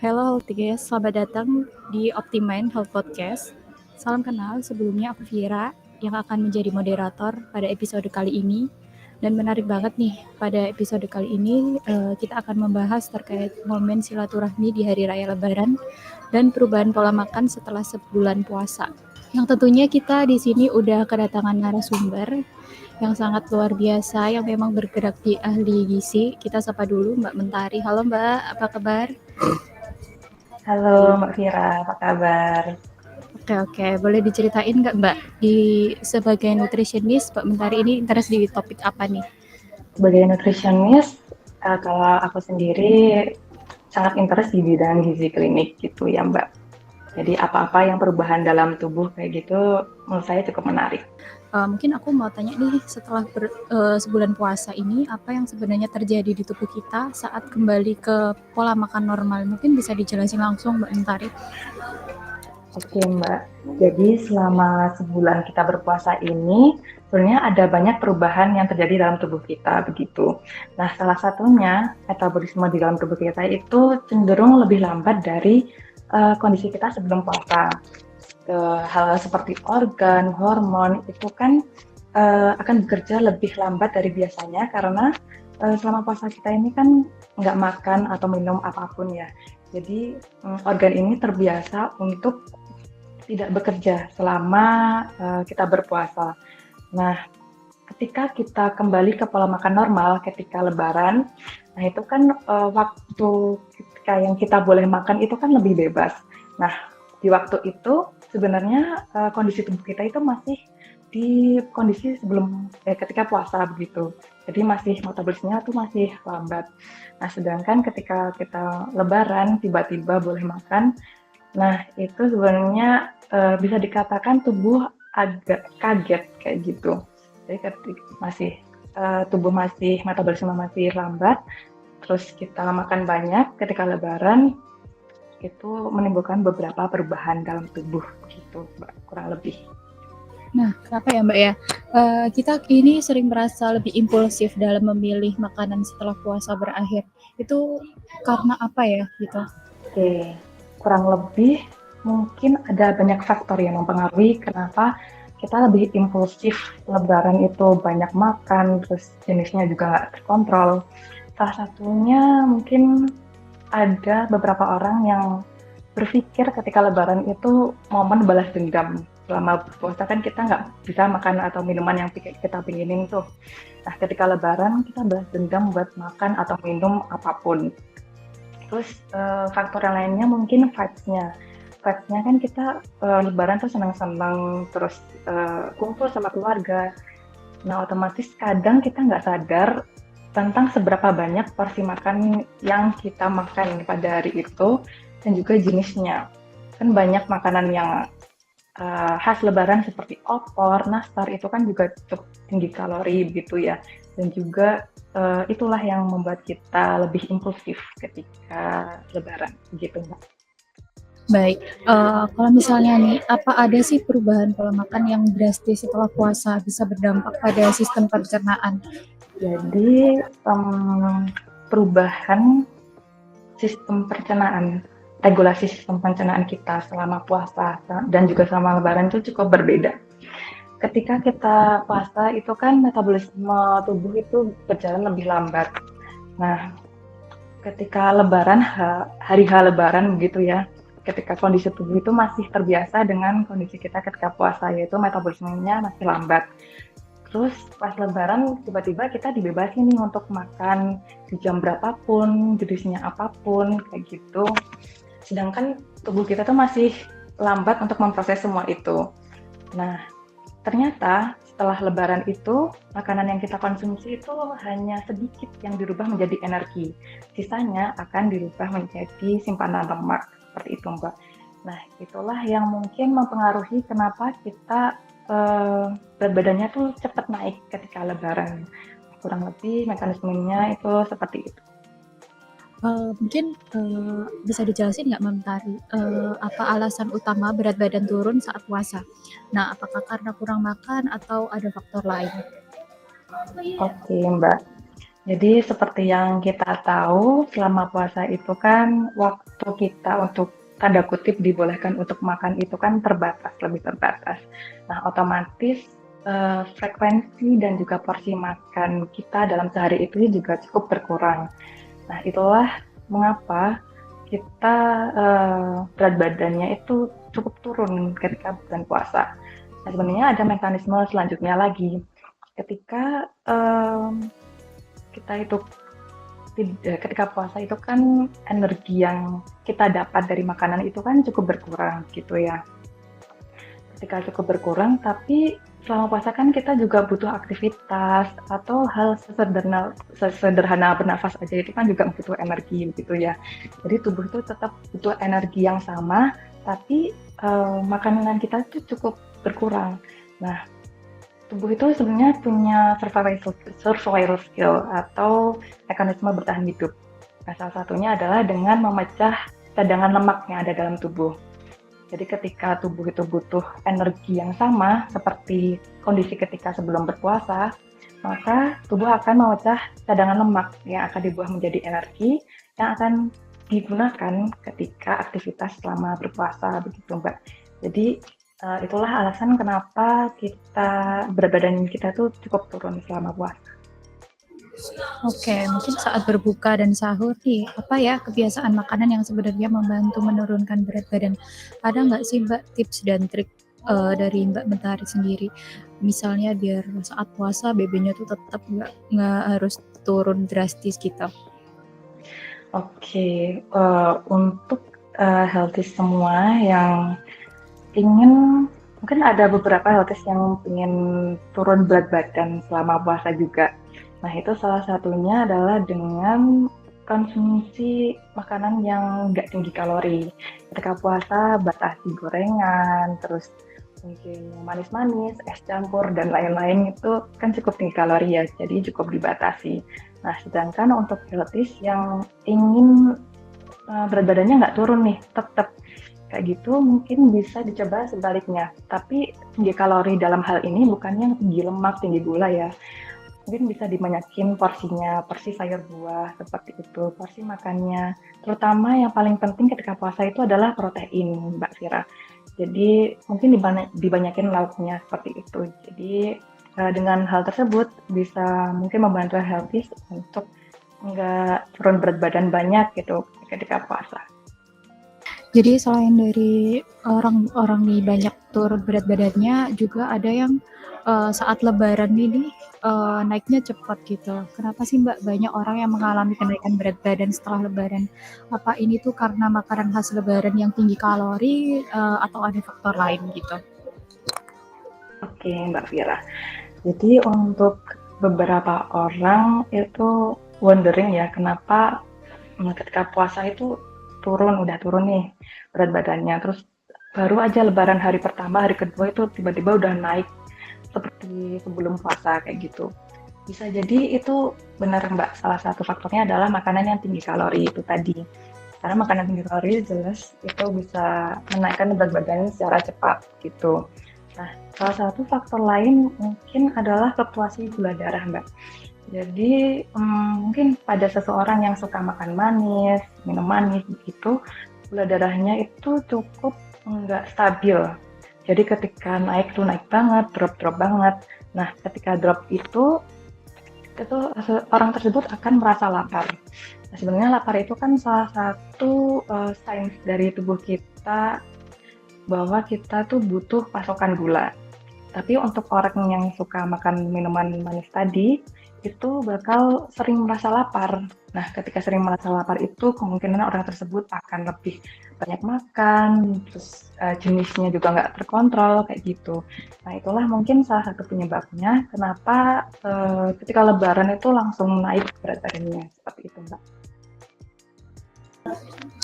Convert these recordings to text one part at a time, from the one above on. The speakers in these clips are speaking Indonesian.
Halo Guys, selamat datang di Optimind Health Podcast. Salam kenal, sebelumnya aku Vira yang akan menjadi moderator pada episode kali ini. Dan menarik banget nih, pada episode kali ini kita akan membahas terkait momen silaturahmi di Hari Raya Lebaran dan perubahan pola makan setelah sebulan puasa. Yang tentunya kita di sini udah kedatangan narasumber yang sangat luar biasa yang memang bergerak di ahli gizi. Kita sapa dulu Mbak Mentari. Halo Mbak, apa kabar? Halo Mbak Vira, apa kabar? Oke. Boleh diceritain nggak Mbak, di sebagai nutritionist, Mbak Mentari ini interest di topik apa nih? Sebagai nutritionist, kalau aku sendiri sangat interest di bidang gizi klinik gitu ya Mbak. Jadi apa-apa yang perubahan dalam tubuh kayak gitu menurut saya cukup menarik. Mungkin aku mau tanya nih, setelah sebulan puasa ini, apa yang sebenarnya terjadi di tubuh kita saat kembali ke pola makan normal? Mungkin bisa dijelasin langsung Mbak Mentari. Oke Mbak, jadi selama sebulan kita berpuasa ini, sebenarnya ada banyak perubahan yang terjadi dalam tubuh kita begitu. Nah, salah satunya metabolisme di dalam tubuh kita itu cenderung lebih lambat dari kondisi kita sebelum puasa. Hal seperti organ, hormon itu kan akan bekerja lebih lambat dari biasanya karena selama puasa kita ini kan nggak makan atau minum apapun ya. Jadi organ ini terbiasa untuk tidak bekerja selama kita berpuasa. Nah, ketika kita kembali ke pola makan normal ketika Lebaran, nah itu kan waktu ketika yang kita boleh makan itu kan lebih bebas. Nah, di waktu itu sebenarnya kondisi tubuh kita itu masih di kondisi sebelum ketika puasa begitu. Jadi masih metabolismenya tuh masih lambat. Nah, sedangkan ketika kita Lebaran tiba-tiba boleh makan, nah itu sebenarnya bisa dikatakan tubuh agak kaget kayak gitu. Jadi ketika masih tubuh masih metabolisme masih lambat, terus kita makan banyak ketika Lebaran itu menimbulkan beberapa perubahan dalam tubuh gitu, Mbak, kurang lebih. Nah, kenapa ya Mbak ya? Kita ini sering merasa lebih impulsif dalam memilih makanan setelah puasa berakhir. Itu karena apa ya gitu? Oke, kurang lebih mungkin ada banyak faktor yang mempengaruhi kenapa kita lebih impulsif Lebaran itu banyak makan, terus jenisnya juga nggak terkontrol. Salah satunya mungkin ada beberapa orang yang berpikir ketika Lebaran itu momen balas dendam. Selama puasa kan kita nggak bisa makan atau minuman yang kita pinginin tuh. Nah, ketika Lebaran kita balas dendam buat makan atau minum apapun. Terus faktor yang lainnya mungkin vibes-nya. Vibes-nya kan kita Lebaran tuh senang-senang, terus kumpul sama keluarga. Nah, otomatis kadang kita nggak sadar tentang seberapa banyak porsi makan yang kita makan pada hari itu dan juga jenisnya. Kan banyak makanan yang khas Lebaran seperti opor, nastar itu kan juga cukup tinggi kalori gitu ya. Dan juga itulah yang membuat kita lebih impulsif ketika Lebaran gitu Mbak. Baik, kalau misalnya nih, apa ada sih perubahan pola makan yang drastis setelah puasa bisa berdampak pada sistem pencernaan? Jadi perubahan sistem pencernaan, regulasi sistem pencernaan kita selama puasa dan juga selama Lebaran itu cukup berbeda. Ketika kita puasa itu kan metabolisme tubuh itu berjalan lebih lambat. Nah, ketika Lebaran, hari Lebaran begitu ya, ketika kondisi tubuh itu masih terbiasa dengan kondisi kita ketika puasa, yaitu metabolismenya masih lambat. Terus pas Lebaran tiba-tiba kita dibebasin nih untuk makan di jam berapapun, jenisnya apapun, kayak gitu. Sedangkan tubuh kita tuh masih lambat untuk memproses semua itu. Nah, ternyata setelah Lebaran itu, makanan yang kita konsumsi itu hanya sedikit yang dirubah menjadi energi. Sisanya akan dirubah menjadi simpanan lemak, seperti itu Mbak. Nah, itulah yang mungkin mempengaruhi kenapa kita berat badannya tuh cepat naik ketika Lebaran. Kurang lebih mekanismenya itu seperti itu. Mungkin bisa dijelasin nggak Mentari, apa alasan utama berat badan turun saat puasa? Nah, apakah karena kurang makan atau ada faktor lain? Oke Mbak. Jadi seperti yang kita tahu, selama puasa itu kan waktu kita untuk tanda kutip dibolehkan untuk makan itu kan terbatas, lebih terbatas. Nah, otomatis frekuensi dan juga porsi makan kita dalam sehari itu juga cukup berkurang. Nah, itulah mengapa kita berat badannya itu cukup turun ketika bulan puasa. Nah, sebenarnya ada mekanisme selanjutnya lagi. Ketika kita itu ketika puasa itu kan energi yang kita dapat dari makanan itu kan cukup berkurang gitu ya. Ketika cukup berkurang, tapi selama puasa kan kita juga butuh aktivitas atau hal sesederhana bernafas aja itu kan juga butuh energi gitu ya. Jadi tubuh itu tetap butuh energi yang sama, tapi makanan kita itu cukup berkurang. Nah, tubuh itu sebenarnya punya survival skill atau mekanisme bertahan hidup. Nah, salah satunya adalah dengan memecah cadangan lemak yang ada dalam tubuh. Jadi ketika tubuh itu butuh energi yang sama seperti kondisi ketika sebelum berpuasa, maka tubuh akan memecah cadangan lemak yang akan dibuang menjadi energi yang akan digunakan ketika aktivitas selama berpuasa begitu Mbak. Jadi itulah alasan kenapa berat badan kita tuh cukup turun selama puasa. Oke, mungkin saat berbuka dan sahur nih, apa ya kebiasaan makanan yang sebenarnya membantu menurunkan berat badan? Ada nggak sih Mbak tips dan trik dari Mbak Mentari sendiri? Misalnya biar saat puasa BB-nya tuh tetap nggak harus turun drastis gitu. Oke, untuk healthy semua yang ingin mungkin ada beberapa healthy yang ingin turun berat badan selama puasa juga. Nah, itu salah satunya adalah dengan konsumsi makanan yang nggak tinggi kalori. Ketika puasa, batasi gorengan, terus mungkin yang manis-manis, es campur, dan lain-lain itu kan cukup tinggi kalori ya, jadi cukup dibatasi. Nah, sedangkan untuk healthy yang ingin berat badannya nggak turun nih, tetap kayak gitu mungkin bisa dicoba sebaliknya. Tapi tinggi kalori dalam hal ini bukannya tinggi lemak, tinggi gula ya. Mungkin bisa dibanyakin porsinya, porsi sayur buah seperti itu, porsi makannya. Terutama yang paling penting ketika puasa itu adalah protein, Mbak Vira. Jadi mungkin dibanyakin lauknya seperti itu. Jadi dengan hal tersebut bisa mungkin membantu healthy untuk nggak turun berat badan banyak gitu ketika puasa. Jadi selain dari orang-orang nih banyak turun berat badannya, juga ada yang saat lebaran ini naiknya cepat gitu. Kenapa sih Mbak banyak orang yang mengalami kenaikan berat badan setelah lebaran? Apa ini tuh karena makanan khas lebaran yang tinggi kalori atau ada faktor lain gitu? Oke, Mbak Vira. Jadi untuk beberapa orang itu wondering ya kenapa ketika puasa itu udah turun nih berat badannya. Terus baru aja lebaran hari pertama, hari kedua itu tiba-tiba udah naik seperti sebelum puasa kayak gitu. Bisa jadi itu benar Mbak, salah satu faktornya adalah makanan yang tinggi kalori itu tadi. Karena makanan tinggi kalori jelas itu bisa menaikkan berat badan secara cepat gitu. Nah, salah satu faktor lain mungkin adalah fluktuasi gula darah Mbak. Jadi mungkin pada seseorang yang suka makan manis, minum manis begitu, gula darahnya itu cukup nggak stabil. Jadi ketika naik tuh naik banget, drop banget. Nah, ketika drop itu orang tersebut akan merasa lapar. Nah, sebenarnya lapar itu kan salah satu signs dari tubuh kita bahwa kita tuh butuh pasokan gula. Tapi untuk orang yang suka makan minuman manis tadi, itu bakal sering merasa lapar. Nah, ketika sering merasa lapar itu kemungkinan orang tersebut akan lebih banyak makan, terus jenisnya juga nggak terkontrol kayak gitu. Nah, itulah mungkin salah satu penyebabnya kenapa ketika lebaran itu langsung naik berat badannya seperti itu, Mbak.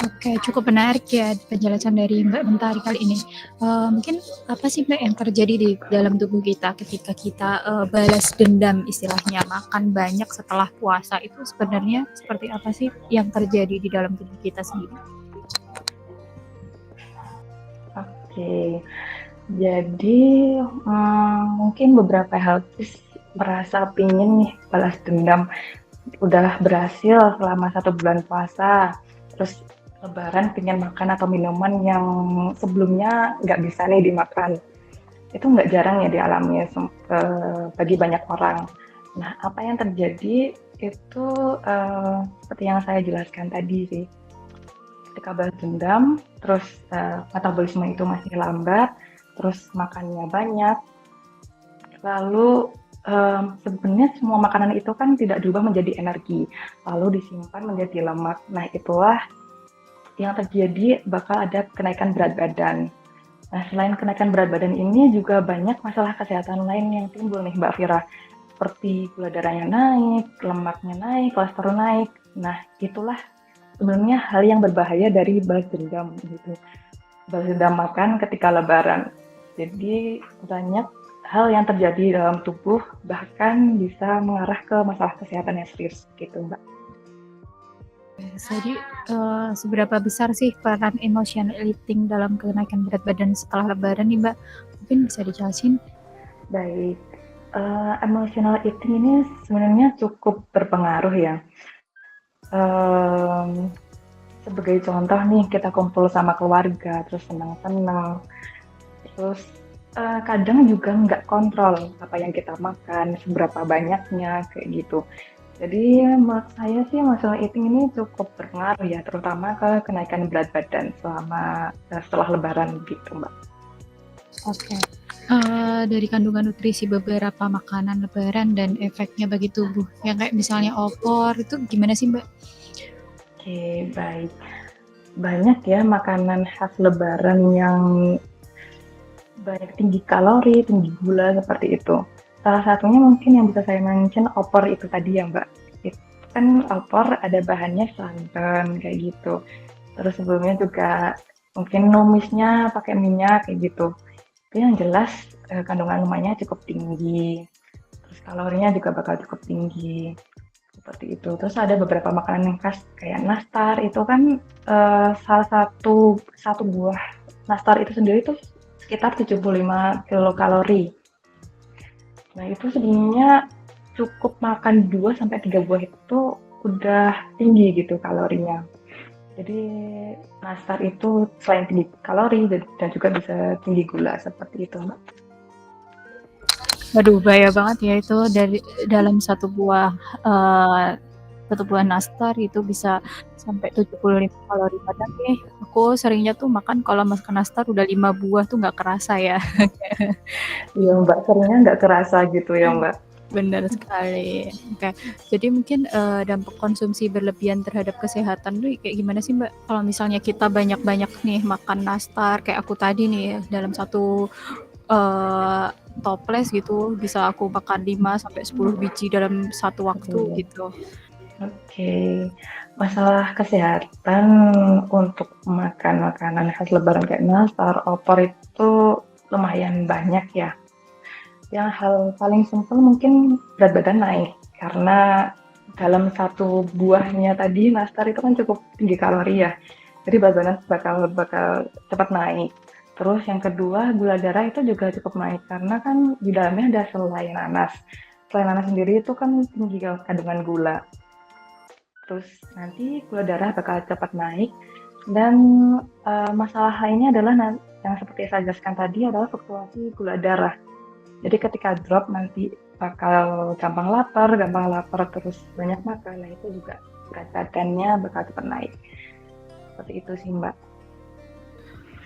Oke, cukup menarik ya penjelasan dari Mbak Mentari kali ini. Mungkin apa sih Mbak yang terjadi di dalam tubuh kita ketika kita balas dendam istilahnya makan banyak setelah puasa itu sebenarnya seperti apa sih yang terjadi di dalam tubuh kita sendiri? Oke, jadi mungkin beberapa hal merasa pingin nih balas dendam. udah berhasil selama 1 bulan puasa, terus Lebaran pengen makan atau minuman yang sebelumnya nggak bisa nih dimakan. Itu nggak jarang ya dialami bagi banyak orang. Nah, apa yang terjadi itu seperti yang saya jelaskan tadi sih. Ketika balas dendam, terus metabolisme itu masih lambat, terus makannya banyak, lalu sebenarnya semua makanan itu kan tidak diubah menjadi energi, lalu disimpan menjadi lemak. Nah, itulah yang terjadi bakal ada kenaikan berat badan. Nah, selain kenaikan berat badan ini juga banyak masalah kesehatan lain yang timbul nih Mbak Vira. Seperti gula darahnya naik, lemaknya naik, kolesterol naik. Nah, itulah sebenarnya hal yang berbahaya dari balas dendam gitu. Balas dendam makan ketika lebaran. Jadi banyak hal yang terjadi dalam tubuh bahkan bisa mengarah ke masalah kesehatan yang serius gitu Mbak. Jadi seberapa besar sih peran emotional eating dalam kenaikan berat badan setelah lebaran nih Mbak? Mungkin bisa dijelasin? Baik, emotional eating ini sebenarnya cukup berpengaruh ya. Sebagai contoh nih, kita kumpul sama keluarga, terus senang-senang, terus kadang juga nggak kontrol apa yang kita makan, seberapa banyaknya, kayak gitu. Jadi menurut saya sih emotional eating ini cukup berpengaruh ya, terutama ke kenaikan berat badan setelah lebaran gitu, Mbak. Oke. Dari kandungan nutrisi beberapa makanan lebaran dan efeknya bagi tubuh, yang kayak misalnya opor, itu gimana sih Mbak? Oke, baik. Banyak ya makanan khas lebaran yang banyak tinggi kalori, tinggi gula seperti itu. Salah satunya mungkin yang bisa saya mention opor itu tadi ya Mbak. Itu kan opor ada bahannya santan kayak gitu. Terus sebelumnya juga mungkin numisnya pakai minyak kayak gitu. Tapi yang jelas kandungan lemaknya cukup tinggi. Terus kalorinya juga bakal cukup tinggi. Seperti itu. Terus ada beberapa makanan yang khas kayak nastar itu kan salah satu buah nastar itu sendiri tuh sekitar 75 kilokalori. Nah, itu sebenarnya cukup makan 2 sampai 3 buah itu udah tinggi gitu kalorinya. Jadi nastar itu selain tinggi kalori dan juga bisa tinggi gula seperti itu, Mbak. Waduh, bahaya banget ya itu dari dalam satu buah nastar itu bisa sampai 75 kalori. Padahal nih, aku seringnya tuh makan kalau makan nastar udah 5 buah tuh nggak kerasa ya. Iya, Mbak, seringnya nggak kerasa gitu ya, Mbak. Benar sekali. Oke, jadi mungkin dampak konsumsi berlebihan terhadap kesehatan tuh kayak gimana sih Mbak? Kalau misalnya kita banyak-banyak nih makan nastar kayak aku tadi nih dalam satu toples gitu bisa aku makan 5 sampai 10 biji dalam satu waktu gitu. Oke, masalah kesehatan untuk makan makanan khas lebaran kayak nastar, opor itu lumayan banyak ya. Yang hal paling simpel mungkin berat badan naik karena dalam satu buahnya tadi nastar itu kan cukup tinggi kalori ya. Jadi berat badan bakal cepat naik. Terus yang kedua gula darah itu juga cukup naik karena kan di dalamnya ada selai nanas. Selai nanas sendiri itu kan tinggi kandungan gula. Terus nanti gula darah bakal cepat naik dan masalah lainnya adalah yang seperti saya jelaskan tadi adalah fluktuasi gula darah. Jadi ketika drop nanti bakal gampang lapar terus banyak makan, nah itu juga berat badannya bakal cepat naik. Seperti itu sih Mbak.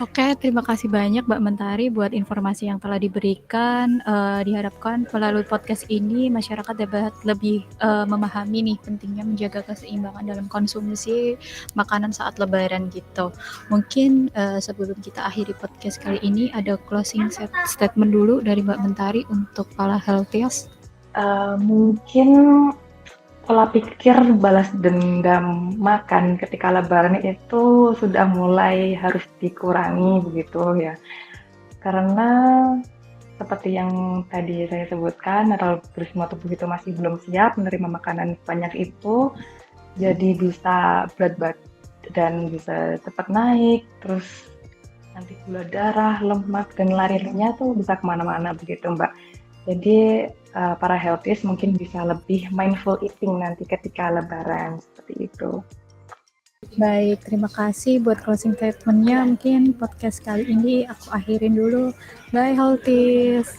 Oke, terima kasih banyak Mbak Mentari buat informasi yang telah diberikan. Diharapkan melalui podcast ini masyarakat dapat lebih memahami nih pentingnya menjaga keseimbangan dalam konsumsi makanan saat lebaran gitu. Mungkin sebelum kita akhiri podcast kali ini ada closing statement dulu dari Mbak Mentari untuk para healthiers. Mungkin pola pikir balas dendam makan ketika lebaran itu sudah mulai harus dikurangi begitu ya. Karena seperti yang tadi saya sebutkan, metabolisme tubuh itu masih belum siap menerima makanan banyak itu, jadi bisa berat badan bisa cepat naik, terus nanti gula darah, lemak, dan larinya tuh bisa kemana-mana begitu Mbak. Jadi para healthies mungkin bisa lebih mindful eating nanti ketika lebaran, seperti itu. Baik, terima kasih buat closing statement-nya. Mungkin podcast kali ini aku akhirin dulu. Bye, healthies.